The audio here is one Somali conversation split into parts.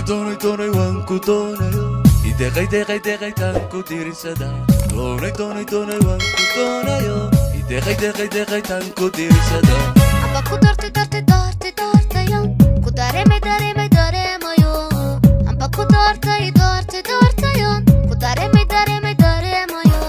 doonay waan ku doonayo ideeqay taanku dirisada doonay waan ku doonayo ideeqay taanku dirisada amba ku doortayo ku dareemayo amba ku doortayo ku dareemayo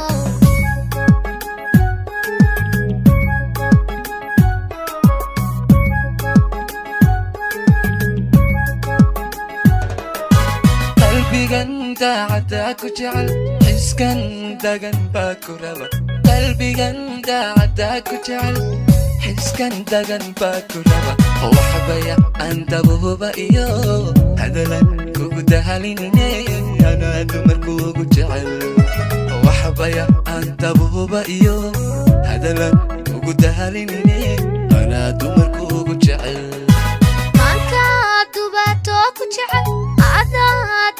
qalbigan daacada ku jecel xiskan dagan baa ku raba qalbigan daacada ku jecel xiskan dagan baa ku raba waxbaya andabuba iyo hadalan kugu dahalinine ana dumarkuugu jecel waxbaya andabuba iyo hadalan kugu dahalinine ana dumarkuugu jecel maanka dubato ku jecel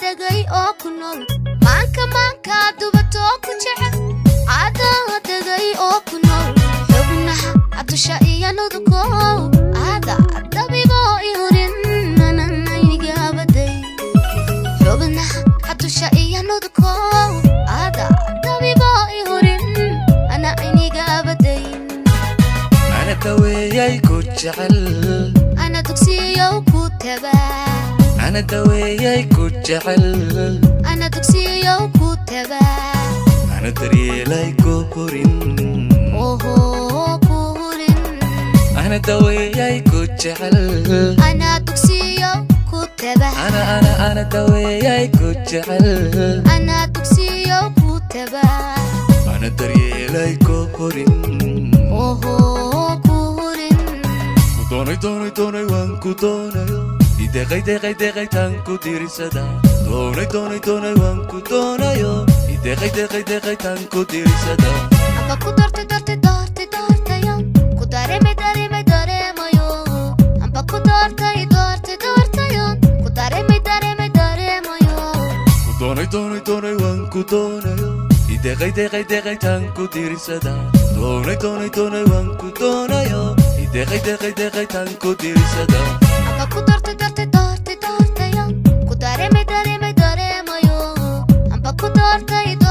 dagay oo ku nool maanka dubato ku jecel dagay oo ku nool xubnaha adusha iyo nuduko dabibo ihurin ananiga baday xubnaha adusha iyo nuduko dabibo ihurin ananiga baday ana daweeyay ku jecel ana dugsiyo ku tabaa أنا دوياي كجعل أنا دكسيو كتبا أنا دريلاي كورين كورين أنا دوياي كجعل أنا دكسيو كتبا أنا دوياي كجعل أنا دكسيو كتبا أنا دريلاي كورين كورين دوني وان كدونايو ideeqay taanku dirisada doonay waan ku doonayo ideeqay taanku dirisada amba ku doortayo ku dareemayo amba ku doortayo ku dareemayo doonay waan ku doonayo ideeqay taanku dirisada doonay waan ku doonayo ideeqay taanku dirisada amba ku doortayo ku dareemayo amba ku doortayo